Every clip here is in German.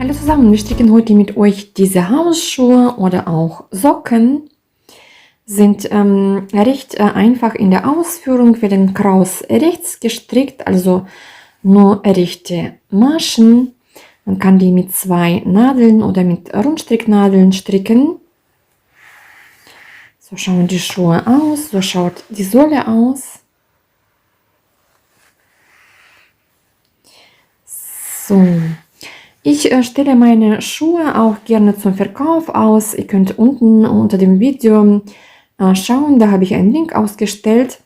Hallo zusammen, wir stricken heute mit euch diese Hausschuhe oder auch Socken. Sind recht einfach in der Ausführung, werden kraus rechts gestrickt, also nur rechte Maschen. Man kann die mit 2 Nadeln oder mit Rundstricknadeln stricken. So schauen die Schuhe aus, so schaut die Sohle aus. So. Ich stelle meine Schuhe auch gerne zum Verkauf aus. Ihr könnt unten unter dem Video schauen, da habe ich einen Link ausgestellt.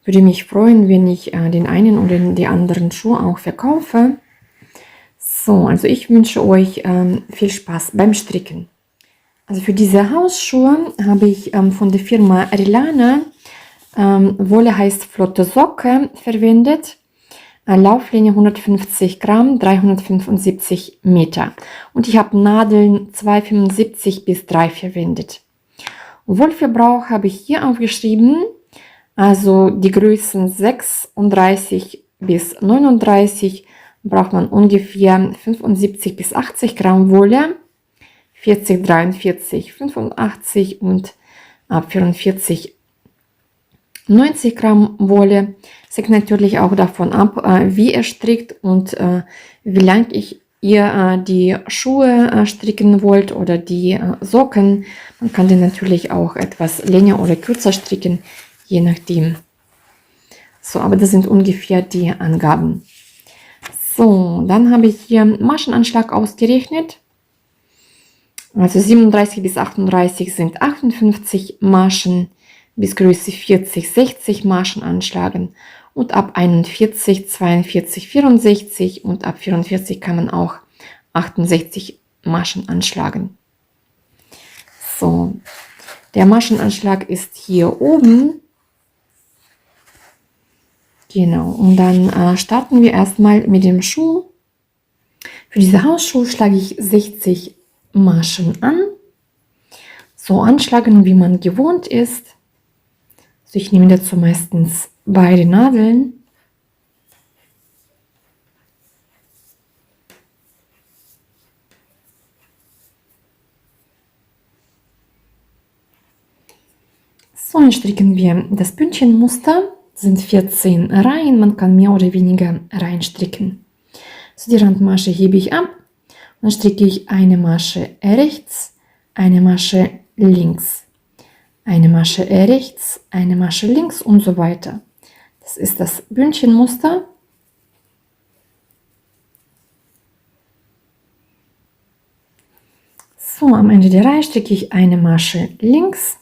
Würde mich freuen, wenn ich den einen oder die anderen Schuhe auch verkaufe. So, also ich wünsche euch viel Spaß beim Stricken. Also für diese Hausschuhe habe ich von der Firma Rilana Wolle heißt Flotte Socke verwendet. Lauflinie 150 Gramm, 375 Meter. Und ich habe Nadeln 2,75 bis 3 verwendet. Wollverbrauch habe ich hier aufgeschrieben. Also die Größen 36 bis 39 braucht man ungefähr 75 bis 80 Gramm Wolle. 40, 43, 85 und ab 44 90 Gramm Wolle. Es hängt natürlich auch davon ab, wie ihr strickt und wie lang ihr die Schuhe stricken wollt oder die Socken. Man kann die natürlich auch etwas länger oder kürzer stricken, je nachdem. So, aber das sind ungefähr die Angaben. So, dann habe ich hier Maschenanschlag ausgerechnet. Also 37 bis 38 sind 58 Maschen. Bis Größe 40, 60 Maschen anschlagen und ab 41, 42, 64 und ab 44 kann man auch 68 Maschen anschlagen. So, der Maschenanschlag ist hier oben. Genau, und dann starten wir erstmal mit dem Schuh. Für diese Hausschuhe schlage ich 60 Maschen an. So anschlagen, wie man gewohnt ist. Also ich nehme dazu meistens beide Nadeln. So, dann stricken wir das Bündchenmuster. Das sind 14 Reihen, man kann mehr oder weniger Reihen stricken. So, die Randmasche hebe ich ab. Dann stricke ich eine Masche rechts, eine Masche links. Eine Masche rechts, eine Masche links und so weiter. Das ist das Bündchenmuster. So, am Ende der Reihe stricke ich eine Masche links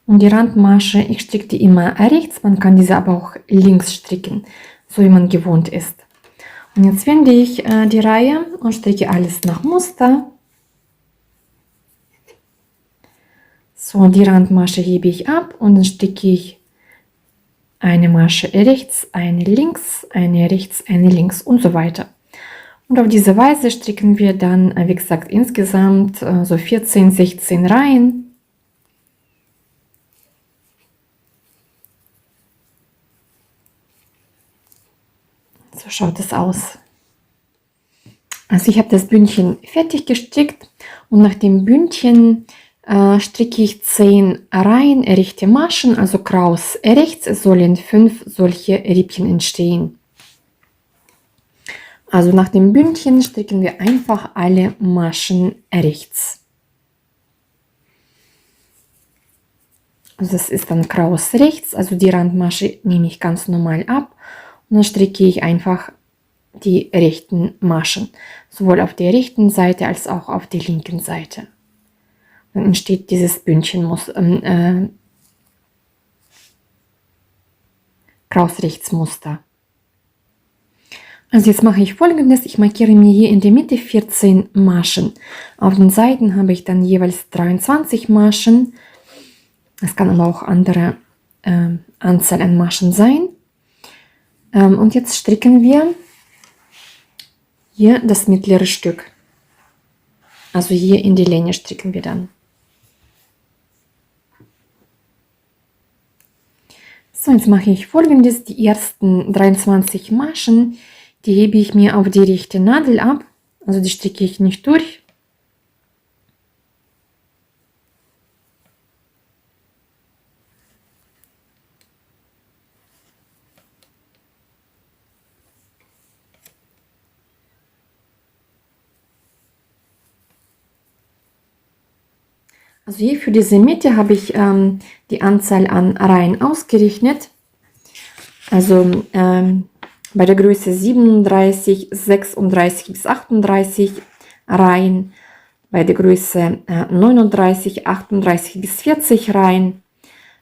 und die Randmasche, ich stricke die immer rechts, man kann diese aber auch links stricken, so wie man gewohnt ist. Und jetzt wende ich die Reihe und stricke alles nach Muster. So, die Randmasche hebe ich ab und dann stricke ich eine Masche rechts, eine links, eine rechts, eine links und so weiter. Und auf diese Weise stricken wir dann, wie gesagt, insgesamt so 14, 16 Reihen. So schaut es aus. Also ich habe das Bündchen fertig gestrickt und nach dem Bündchen stricke ich 10 Reihen rechte Maschen, also kraus rechts. Es sollen 5 solche Rippchen entstehen. Also nach dem Bündchen stricken wir einfach alle Maschen rechts. Also das ist dann kraus rechts, also die Randmasche nehme ich ganz normal ab und dann stricke ich einfach die rechten Maschen, sowohl auf der rechten Seite als auch auf der linken Seite. Dann entsteht dieses Kraus-Rechts-Muster. Also jetzt mache ich Folgendes. Ich markiere mir hier in der Mitte 14 Maschen. Auf den Seiten habe ich dann jeweils 23 Maschen. Es kann aber auch andere Anzahl an Maschen sein. Und jetzt stricken wir hier das mittlere Stück. Also hier in die Länge stricken wir dann. So, jetzt mache ich Folgendes. Die ersten 23 Maschen, die hebe ich mir auf die rechte Nadel ab. Also die stricke ich nicht durch. Also hier für diese Mitte habe ich die Anzahl an Reihen ausgerechnet. Also bei der Größe 37, 36 bis 38 Reihen, bei der Größe 39, 38 bis 40 Reihen,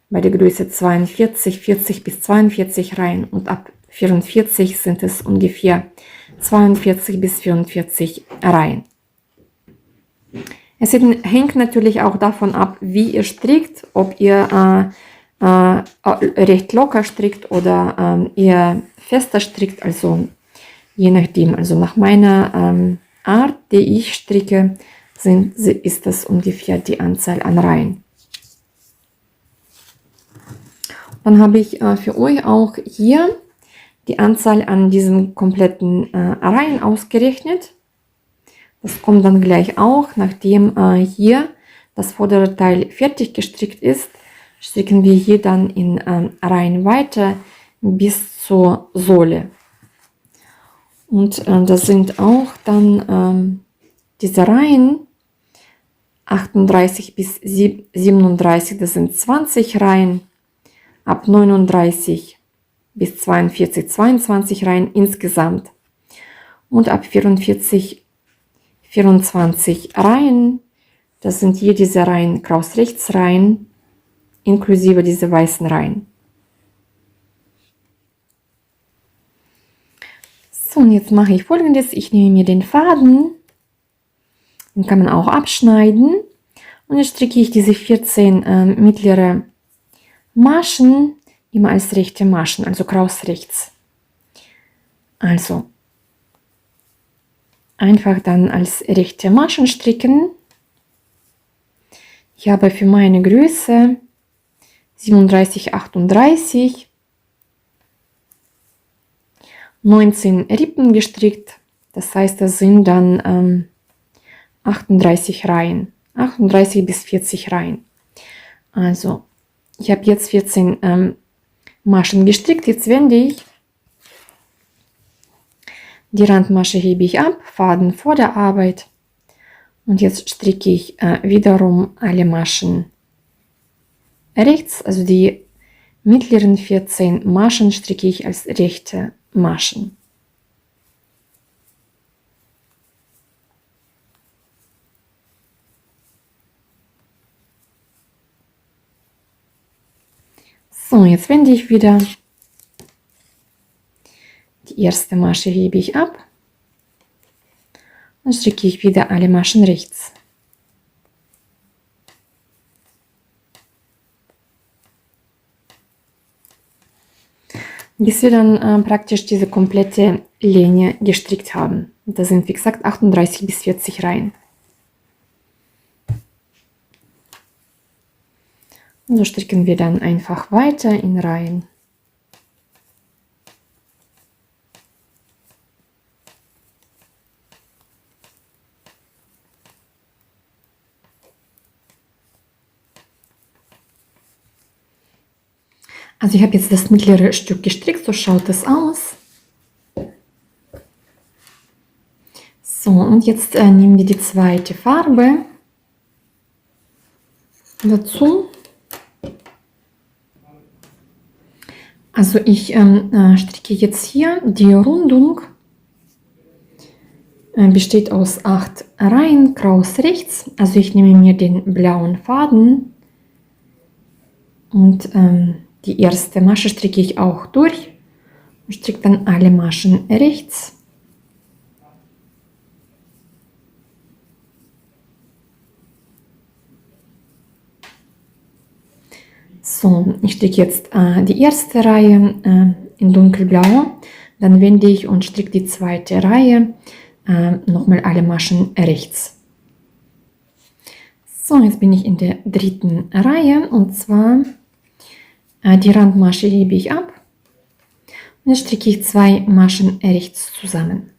bei der Größe 42, 40 bis 42 Reihen und ab 44 sind es ungefähr 42 bis 44 Reihen. Es hängt natürlich auch davon ab, wie ihr strickt, ob ihr recht locker strickt oder eher fester strickt, also je nachdem. Also nach meiner Art, die ich stricke, ist das ungefähr die Anzahl an Reihen. Dann habe ich für euch auch hier die Anzahl an diesen kompletten Reihen ausgerechnet. Das kommt dann gleich auch, nachdem hier das vordere Teil fertig gestrickt ist, stricken wir hier dann in Reihen weiter bis zur Sohle. Und das sind auch dann diese Reihen 38 bis 37, das sind 20 Reihen, ab 39 bis 42, 22 Reihen insgesamt und ab 44 24 Reihen, das sind hier diese Reihen Kraus-Rechts-Reihen, inklusive diese weißen Reihen. So, und jetzt mache ich Folgendes. Ich nehme mir den Faden, den kann man auch abschneiden, und jetzt stricke ich diese 14 mittlere Maschen immer als rechte Maschen, also Kraus-Rechts. Also einfach dann als rechte Maschen stricken. Ich habe für meine Größe 37, 38 19 Rippen gestrickt. Das heißt, das sind dann 38 Reihen, 38 bis 40 Reihen. Also ich habe jetzt 14 Maschen gestrickt. Jetzt wende ich. Die Randmasche hebe ich ab, Faden vor der Arbeit, und jetzt stricke ich wiederum alle Maschen rechts, also die mittleren 14 Maschen stricke ich als rechte Maschen. So, jetzt wende ich wieder. Die erste Masche hebe ich ab und stricke ich wieder alle Maschen rechts. Bis wir dann praktisch diese komplette Linie gestrickt haben. Das sind wie gesagt 38 bis 40 Reihen. Und so stricken wir dann einfach weiter in Reihen. Also ich habe jetzt das mittlere Stück gestrickt, so schaut es aus. So, und jetzt nehmen wir die zweite Farbe dazu. Also ich stricke jetzt hier, die Rundung besteht aus 8 Reihen, Kraus rechts. Also ich nehme mir den blauen Faden und die erste Masche stricke ich auch durch und stricke dann alle Maschen rechts. So, ich stricke jetzt die erste Reihe in dunkelblau, dann wende ich und stricke die zweite Reihe nochmal alle Maschen rechts. So, jetzt bin ich in der dritten Reihe, und zwar die Randmasche hebe ich ab und jetzt stricke ich 2 Maschen rechts zusammen.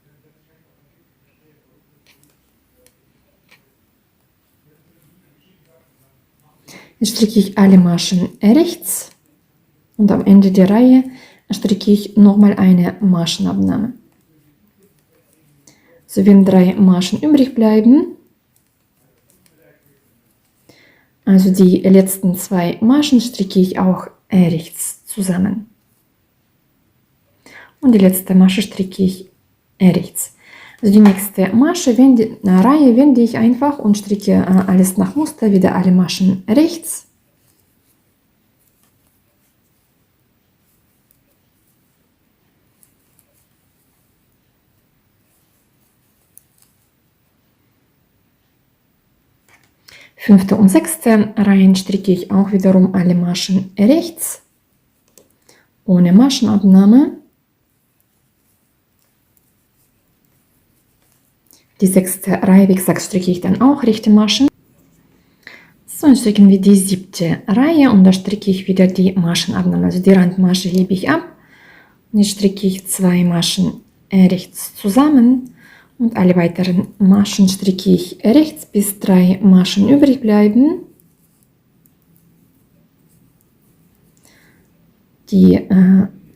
Jetzt stricke ich alle Maschen rechts und am Ende der Reihe stricke ich nochmal eine Maschenabnahme. So, wenn 3 Maschen übrig bleiben, also die letzten 2 Maschen stricke ich auch rechts zusammen. Und die letzte Masche stricke ich rechts. Also die nächste Reihe wende ich einfach und stricke alles nach Muster, wieder alle Maschen rechts. Fünfte und sechste Reihen stricke ich auch wiederum alle Maschen rechts, ohne Maschenabnahme. Die sechste Reihe, wie gesagt, stricke ich dann auch rechte Maschen. So, dann stricken wir die siebte Reihe und da stricke ich wieder die Maschenabnahme. Also die Randmasche hebe ich ab und jetzt stricke ich 2 Maschen rechts zusammen und alle weiteren Maschen stricke ich rechts, bis 3 Maschen übrig bleiben. Die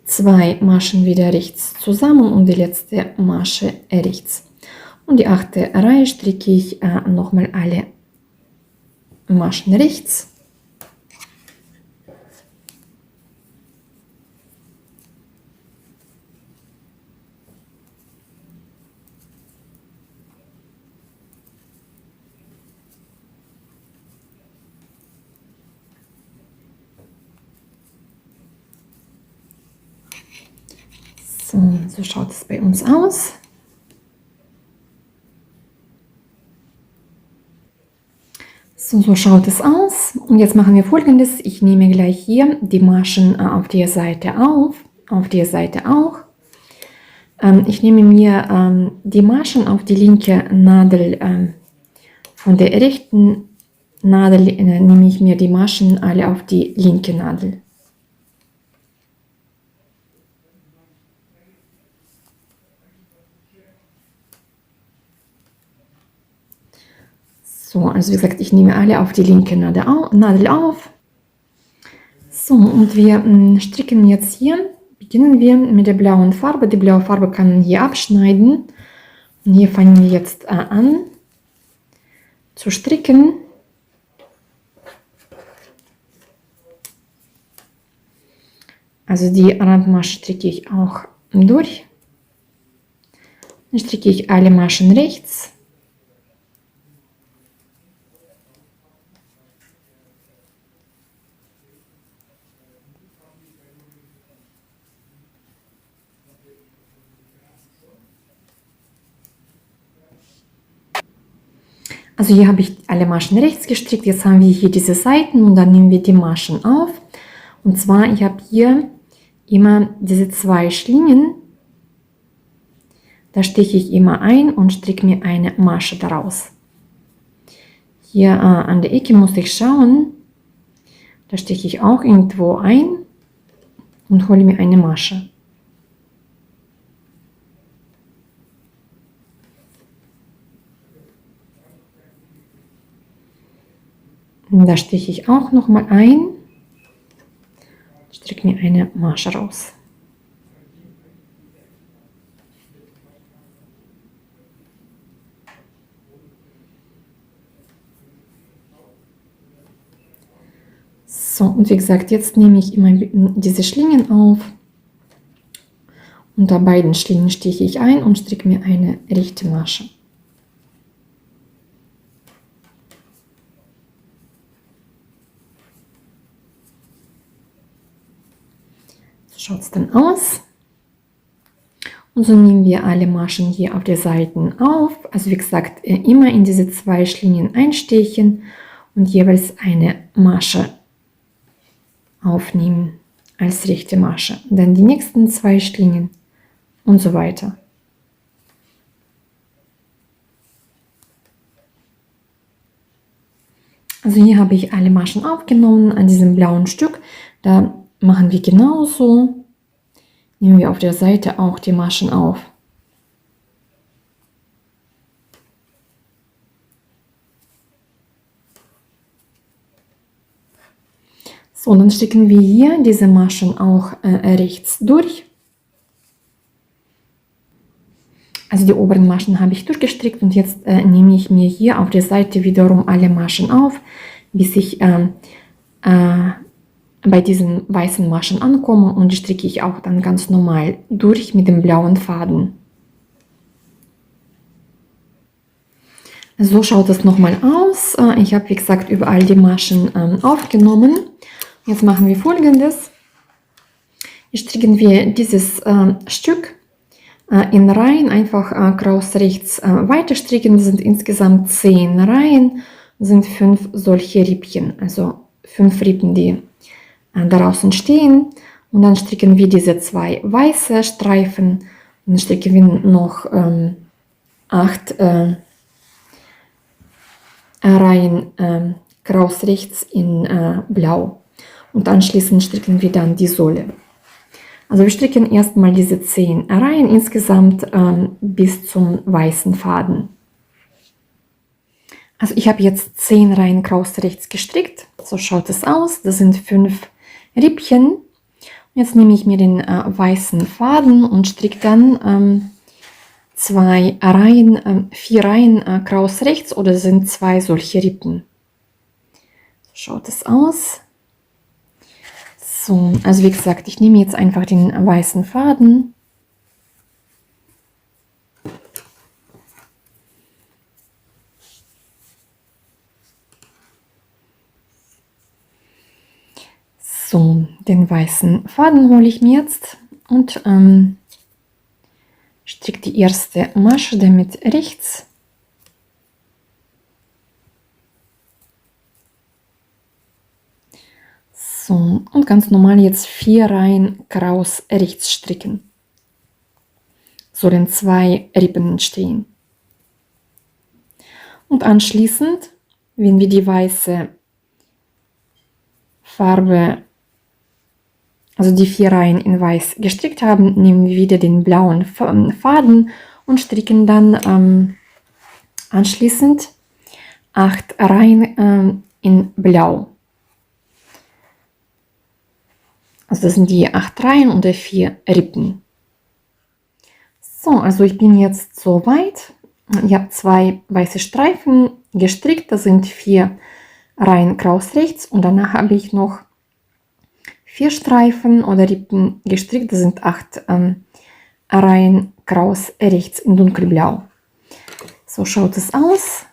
2 Maschen wieder rechts zusammen und die letzte Masche rechts. Und die 8. Reihe stricke ich nochmal alle Maschen rechts. So schaut es bei uns aus. So schaut es aus. Und jetzt machen wir Folgendes. Ich nehme gleich hier die Maschen auf der Seite auf, auf der Seite auch. Ich nehme mir die Maschen auf die linke Nadel, von der rechten Nadel nehme ich mir die Maschen alle auf die linke Nadel. So, also wie gesagt, ich nehme alle auf die linke Nadel auf. So, und wir stricken jetzt hier, beginnen wir mit der blauen Farbe. Die blaue Farbe kann man hier abschneiden. Und hier fangen wir jetzt an zu stricken. Also die Randmasche stricke ich auch durch. Dann stricke ich alle Maschen rechts. Also hier habe ich alle Maschen rechts gestrickt. Jetzt haben wir hier diese Seiten und dann nehmen wir die Maschen auf. Und zwar, ich habe hier immer diese 2 Schlingen. Da steche ich immer ein und stricke mir eine Masche daraus. Hier an der Ecke muss ich schauen. Da steche ich auch irgendwo ein und hole mir eine Masche. Da steche ich auch noch mal ein, stricke mir eine Masche raus. So, und wie gesagt, jetzt nehme ich immer diese Schlingen auf. Unter beiden Schlingen steche ich ein und stricke mir eine rechte Masche. So schaut es dann aus. Und so nehmen wir alle Maschen hier auf der Seiten auf. Also wie gesagt, immer in diese 2 Schlingen einstechen und jeweils eine Masche aufnehmen als rechte Masche. Dann die nächsten 2 Schlingen und so weiter. Also hier habe ich alle Maschen aufgenommen an diesem blauen Stück. Da machen wir genauso. Nehmen wir auf der Seite auch die Maschen auf. So, dann stricken wir hier diese Maschen auch rechts durch. Also die oberen Maschen habe ich durchgestrickt und jetzt nehme ich mir hier auf der Seite wiederum alle Maschen auf, bis ich bei diesen weißen Maschen ankomme, und die stricke ich auch dann ganz normal durch mit dem blauen Faden. So schaut es nochmal aus. Ich habe, wie gesagt, überall die Maschen aufgenommen. Jetzt machen wir Folgendes. Jetzt stricken wir dieses Stück in Reihen, einfach kraus rechts weiter stricken. Das sind insgesamt 10 Reihen, sind 5 solche Rippchen, also 5 Rippen, die daraus entstehen. Und dann stricken wir diese 2 weiße Streifen und dann stricken wir noch 8 Reihen kraus rechts in Blau. Und anschließend stricken wir dann die Sohle. Also wir stricken erstmal diese 10 Reihen insgesamt bis zum weißen Faden. Also ich habe jetzt 10 Reihen kraus rechts gestrickt. So schaut es aus. Das sind 5 Rippchen. Jetzt nehme ich mir den weißen Faden und stricke dann 4 Reihen kraus rechts, oder sind 2 solche Rippen. So schaut es aus. So, also wie gesagt, ich nehme jetzt einfach den weißen Faden. So, den weißen Faden hole ich mir jetzt und stricke die erste Masche damit rechts. So, und ganz normal jetzt 4 Reihen kraus rechts stricken. Sollen 2 Rippen entstehen. Und anschließend, wenn wir die weiße Farbe, also die 4 Reihen in weiß gestrickt haben, nehmen wir wieder den blauen Faden und stricken dann anschließend 8 Reihen in Blau. Also das sind die 8 Reihen und 4 Rippen. So, also ich bin jetzt so weit. Ich habe 2 weiße Streifen gestrickt. Das sind 4 Reihen kraus rechts. Und danach habe ich noch 4 Streifen oder Rippen gestrickt. Das sind 8 Reihen kraus rechts in dunkelblau. So schaut es aus.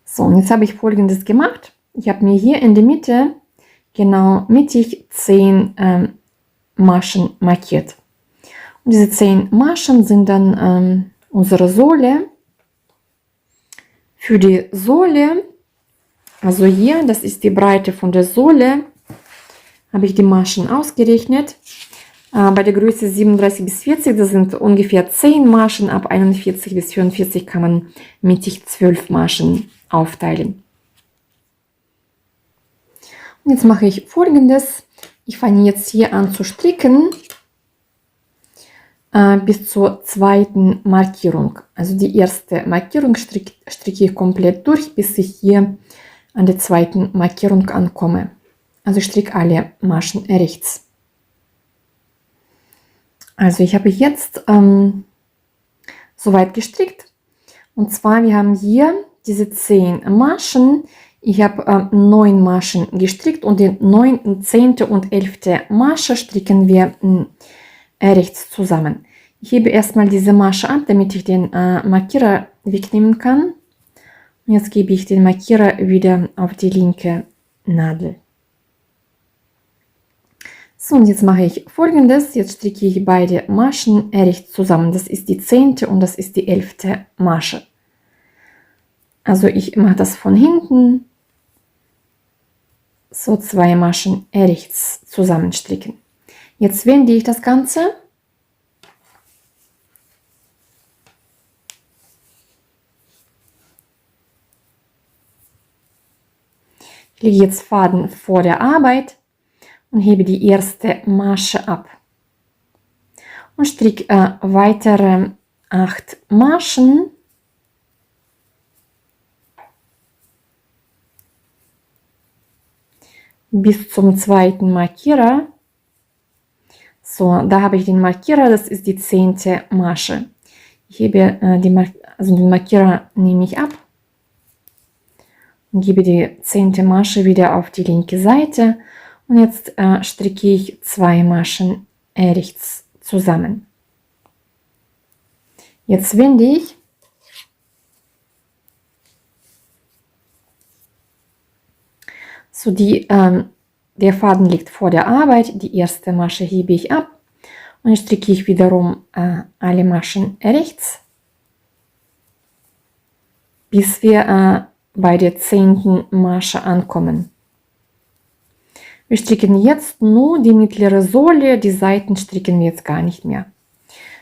So, und jetzt habe ich Folgendes gemacht. Ich habe mir hier in der Mitte genau mittig 10 Maschen markiert. Und diese 10 Maschen sind dann unsere Sohle. Für die Sohle, also hier, das ist die Breite von der Sohle, habe ich die Maschen ausgerechnet. Bei der Größe 37 bis 40, das sind ungefähr 10 Maschen. Ab 41 bis 44 kann man mittig 12 Maschen aufteilen. Und jetzt mache ich Folgendes. Ich fange jetzt hier an zu stricken bis zur zweiten Markierung. Also die erste Markierung stricke ich komplett durch, bis ich hier an der zweiten Markierung ankomme. Also ich stricke alle Maschen rechts. Also ich habe jetzt soweit gestrickt. Und zwar, wir haben hier diese 10 Maschen. Ich habe 9 Maschen gestrickt und die 9., 10. und 11. Masche stricken wir rechts zusammen. Ich hebe erstmal diese Masche ab, damit ich den Markierer wegnehmen kann. Und jetzt gebe ich den Markierer wieder auf die linke Nadel. So, und jetzt mache ich Folgendes. Jetzt stricke ich beide Maschen rechts zusammen. Das ist die 10. und das ist die 11. Masche. Also ich mache das von hinten. So 2 Maschen rechts zusammenstricken. Jetzt wende ich das Ganze. Ich lege jetzt Faden vor der Arbeit und hebe die erste Masche ab. Und stricke weitere 8 Maschen. bis zum zweiten Markierer. So, da habe ich den Markierer, das ist die 10. Masche. Ich hebe den Markierer nehme ich ab und gebe die 10. Masche wieder auf die linke Seite und jetzt stricke ich 2 Maschen rechts zusammen. Jetzt winde ich so der Faden liegt vor der Arbeit, die erste Masche hebe ich ab und stricke ich wiederum alle Maschen rechts, bis wir bei der 10. Masche ankommen. Wir stricken jetzt nur die mittlere Sohle, die Seiten stricken wir jetzt gar nicht mehr.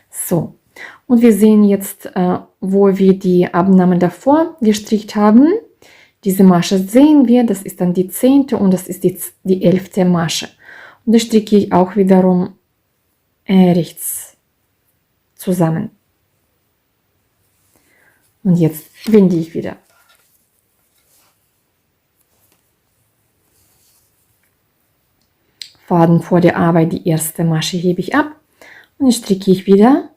So, und wir sehen jetzt, wo wir die Abnahme davor gestrickt haben. Diese Masche sehen wir, das ist dann die 10. und das ist die 11. Masche. Und das stricke ich auch wiederum rechts zusammen. Und jetzt winde ich wieder. Faden vor der Arbeit, die erste Masche hebe ich ab und stricke ich wieder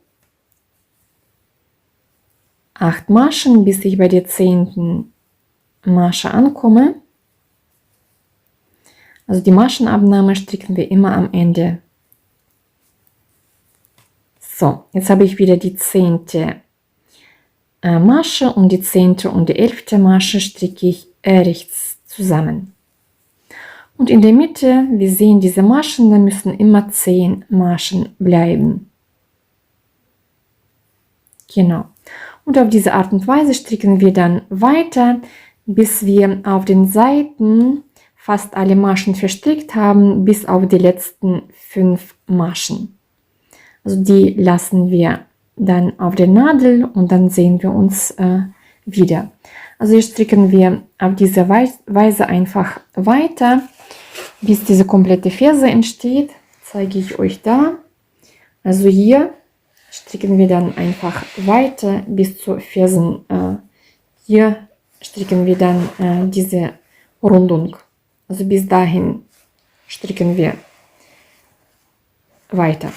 8 Maschen, bis ich bei der 10. Masche ankomme. Also die Maschenabnahme stricken wir immer am Ende. So, jetzt habe ich wieder die 10. Masche und die 10. und die 11. Masche stricke ich rechts zusammen. Und in der Mitte, wir sehen diese Maschen, da müssen immer 10 Maschen bleiben. Genau. Und auf diese Art und Weise stricken wir dann weiter, bis wir auf den Seiten fast alle Maschen verstrickt haben, bis auf die letzten 5 Maschen. Also die lassen wir dann auf der Nadel und dann sehen wir uns wieder. Also hier stricken wir auf diese Weise einfach weiter, bis diese komplette Ferse entsteht. Zeige ich euch da. Also hier stricken wir dann einfach weiter bis zur Fersen. Hier stricken wir dann diese Rundung. Also bis dahin stricken wir weiter.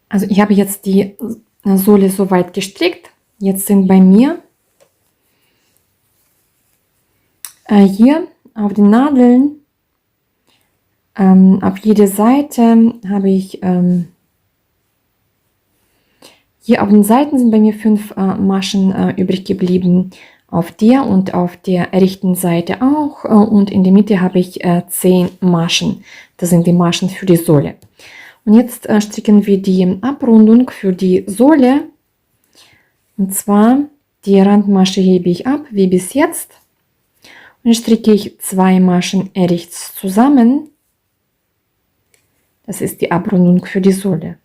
Also ich habe jetzt die Sohle soweit gestrickt. Jetzt sind bei mir hier auf den Nadeln auf jede Seite habe ich hier auf den Seiten sind bei mir 5 Maschen übrig geblieben. Auf der und auf der rechten Seite auch. Und in der Mitte habe ich 10 Maschen. Das sind die Maschen für die Sohle. Und jetzt stricken wir die Abrundung für die Sohle. Und zwar die Randmasche hebe ich ab, wie bis jetzt. Und stricke ich 2 Maschen rechts zusammen. Das ist die Abrundung für die Sohle.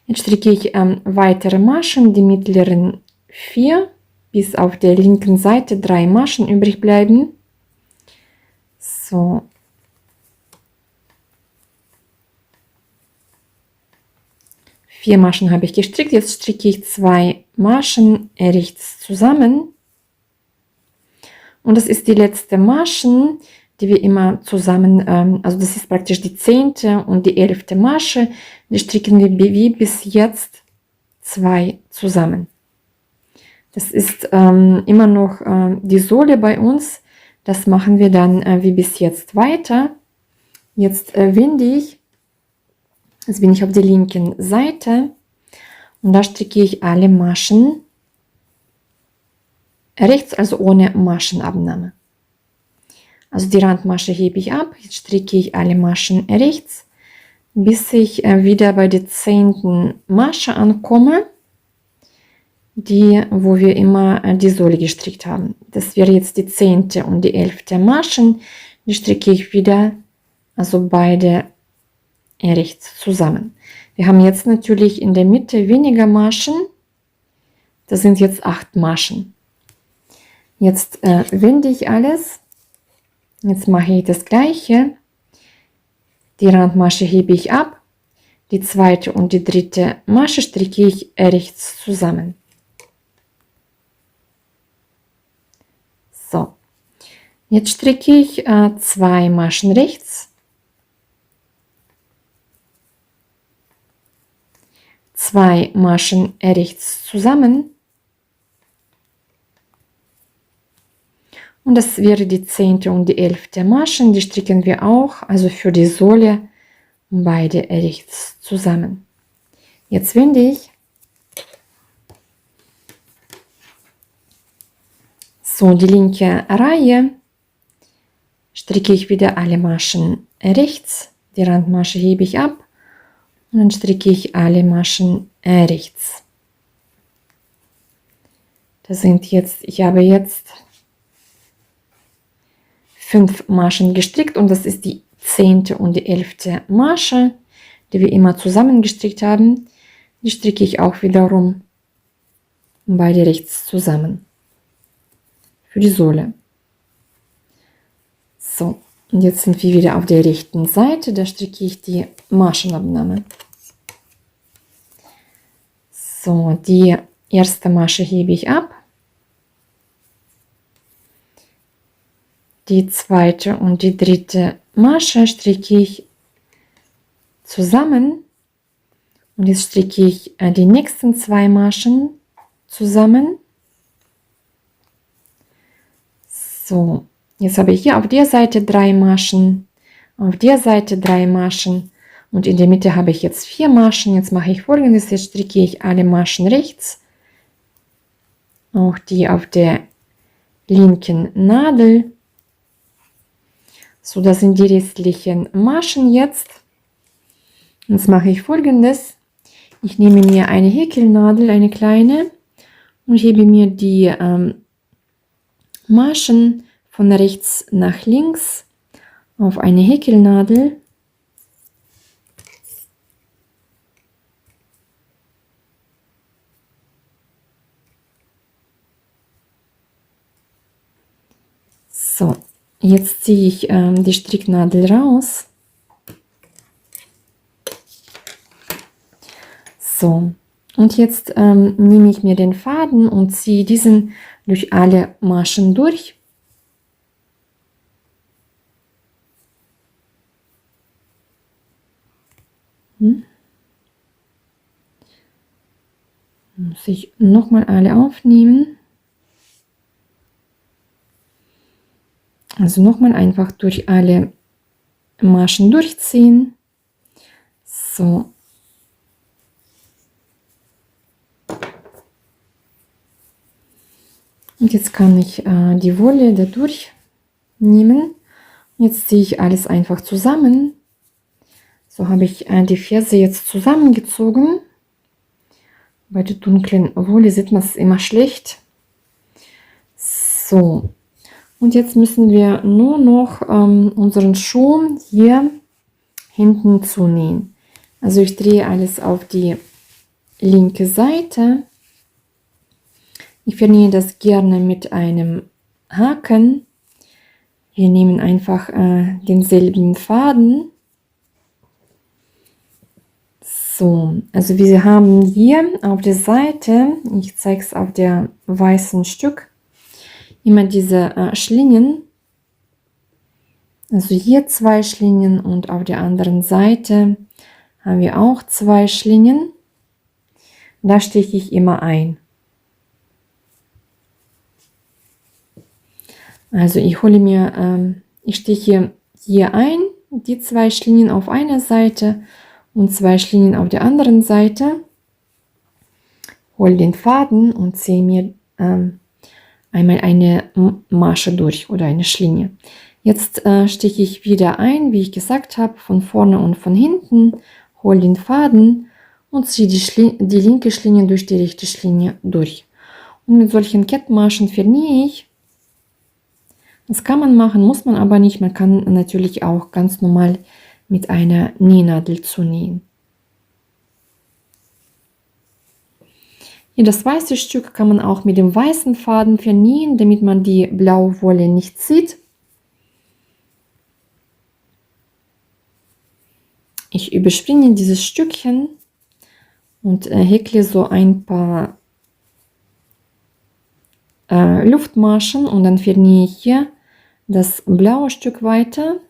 Jetzt stricke ich weitere Maschen, die mittleren 4, bis auf der linken Seite 3 Maschen übrig bleiben. So. Vier Maschen habe ich gestrickt. Jetzt stricke ich 2 Maschen rechts zusammen. Und das ist die letzte Maschen, die wir immer zusammen, also das ist praktisch die 10. und die 11. Masche. Die stricken wir wie bis jetzt 2 zusammen. Das ist immer noch die Sohle bei uns. Das machen wir dann wie bis jetzt weiter. Jetzt winde ich. Jetzt bin ich auf der linken Seite und da stricke ich alle Maschen rechts, also ohne Maschenabnahme. Also die Randmasche hebe ich ab, jetzt stricke ich alle Maschen rechts, bis ich wieder bei der 10. Masche ankomme, wo wir immer die Sohle gestrickt haben. Das wäre jetzt die 10. und die 11. Maschen, die stricke ich wieder, also beide rechts zusammen. Wir haben jetzt natürlich in der Mitte weniger Maschen, das sind jetzt 8 Maschen. Jetzt winde ich alles. Jetzt mache ich das gleiche. Die Randmasche hebe ich ab. Die 2. und die 3. Masche stricke ich rechts zusammen. Jetzt stricke ich 2 Maschen rechts, 2 Maschen rechts zusammen und das wäre die 10. und die 11. Maschen, die stricken wir auch, also für die Sohle beide rechts zusammen. Jetzt wende ich. So, die linke Reihe stricke ich wieder alle Maschen rechts, die Randmasche hebe ich ab und dann stricke ich alle Maschen rechts. Das sind jetzt, ich habe jetzt 5 Maschen gestrickt und das ist die 10. und die 11. Masche, die wir immer zusammen gestrickt haben. Die stricke ich auch wiederum beide rechts zusammen für die Sohle. So, und jetzt sind wir wieder auf der rechten Seite, da stricke ich die Maschenabnahme. So, die erste Masche hebe ich ab, die zweite und die dritte Masche stricke ich zusammen und jetzt stricke ich die nächsten 2 Maschen zusammen. So, jetzt habe ich hier auf der Seite 3 Maschen, auf der Seite 3 Maschen und in der Mitte habe ich jetzt 4 Maschen. Jetzt mache ich Folgendes, jetzt stricke ich alle Maschen rechts, auch die auf der linken Nadel. So, das sind die restlichen Maschen jetzt. Jetzt mache ich Folgendes. Ich nehme mir eine Häkelnadel, eine kleine, und hebe mir die Maschen von rechts nach links auf eine Häkelnadel. So, jetzt ziehe ich die Stricknadel raus. So, und jetzt nehme ich mir den Faden und ziehe diesen durch alle Maschen durch. Muss ich nochmal alle aufnehmen. Also nochmal einfach durch alle Maschen durchziehen. So. Und jetzt kann ich die Wolle dadurch nehmen. Jetzt ziehe ich alles einfach zusammen. So habe ich die Ferse jetzt zusammengezogen. Bei der dunklen Wolle sieht man es immer schlecht. So. Und jetzt müssen wir nur noch unseren Schuh hier hinten zunähen. Also ich drehe alles auf die linke Seite. Ich vernähe das gerne mit einem Haken. Wir nehmen einfach denselben Faden. So, also wir haben hier auf der Seite, ich zeige es auf der weißen Stück, immer diese Schlingen. Also hier 2 Schlingen und auf der anderen Seite haben wir auch 2 Schlingen. Da stiche ich immer ein. Also ich hole mir, ich stiche hier ein, die 2 Schlingen auf einer Seite und 2 Schlingen auf der anderen Seite. Hole den Faden und ziehe mir einmal eine Masche durch oder eine Schlinge. Jetzt stiche ich wieder ein, wie ich gesagt habe, von vorne und von hinten, hole den Faden und ziehe die linke Schlinge durch die rechte Schlinge durch. Und mit solchen Kettmaschen vernähe ich. Das kann man machen, muss man aber nicht. Man kann natürlich auch ganz normal mit einer Nähnadel zunähen. Hier das weiße Stück kann man auch mit dem weißen Faden vernähen, damit man die blaue Wolle nicht sieht. Ich überspringe dieses Stückchen und häkle so ein paar Luftmaschen und dann vernähe ich hier das blaue Stück weiter.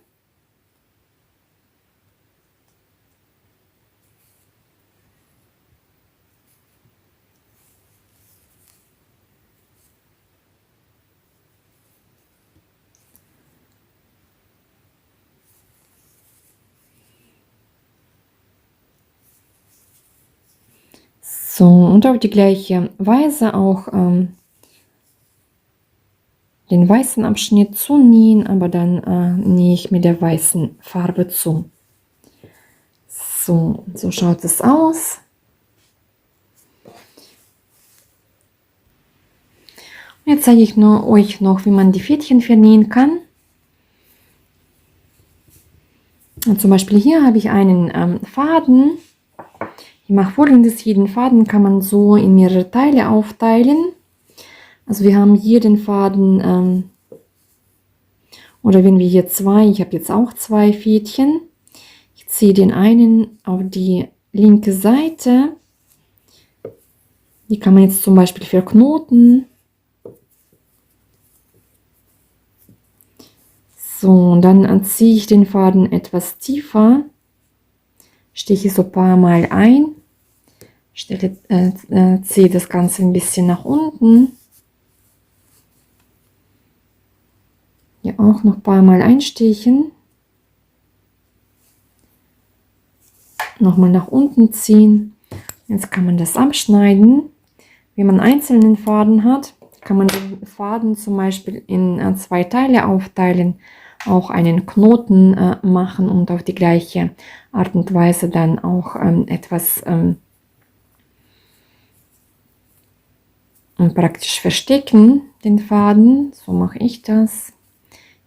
So, und auf die gleiche Weise auch den weißen Abschnitt zunähen, aber dann nähe ich mit der weißen Farbe zu. So, so schaut es aus. Jetzt zeige ich euch noch, wie man die Fädchen vernähen kann. Und zum Beispiel hier habe ich einen Faden. Ich mache Folgendes: jeden Faden kann man so in mehrere Teile aufteilen. Also wir haben hier den Faden, oder wenn wir hier zwei, ich habe jetzt auch zwei Fädchen. Ich ziehe den einen auf die linke Seite. Die kann man jetzt zum Beispiel verknoten. So, und dann ziehe ich den Faden etwas tiefer, stiche so ein paar Mal ein, ziehe das Ganze ein bisschen nach unten. Hier auch noch ein paar Mal einstechen. Nochmal nach unten ziehen. Jetzt kann man das abschneiden. Wenn man einzelnen Faden hat, kann man den Faden zum Beispiel in zwei Teile aufteilen, auch einen Knoten machen und auf die gleiche Art und Weise dann auch etwas praktisch verstecken, den Faden. So mache ich das.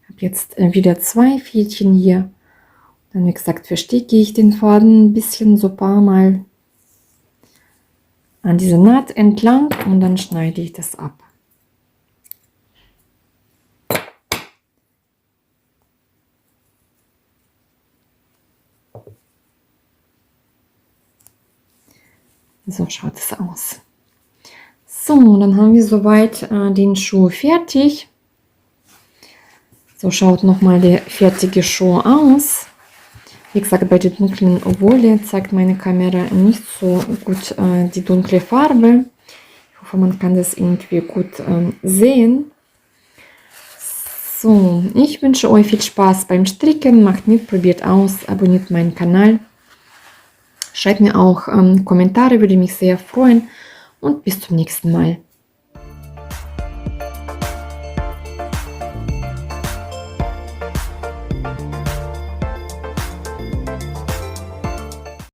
Ich habe jetzt wieder zwei Fädchen hier. Dann, wie gesagt, verstecke ich den Faden ein bisschen, so ein paar Mal an diese Naht entlang und dann schneide ich das ab. So schaut es aus. So, dann haben wir soweit den Schuh fertig. So schaut nochmal der fertige Schuh aus. Wie gesagt, bei der dunklen Wolle zeigt meine Kamera nicht so gut die dunkle Farbe. Ich hoffe, man kann das irgendwie gut sehen. So, ich wünsche euch viel Spaß beim Stricken. Macht mit, probiert aus, abonniert meinen Kanal. Schreibt mir auch Kommentare, würde mich sehr freuen. Und bis zum nächsten Mal.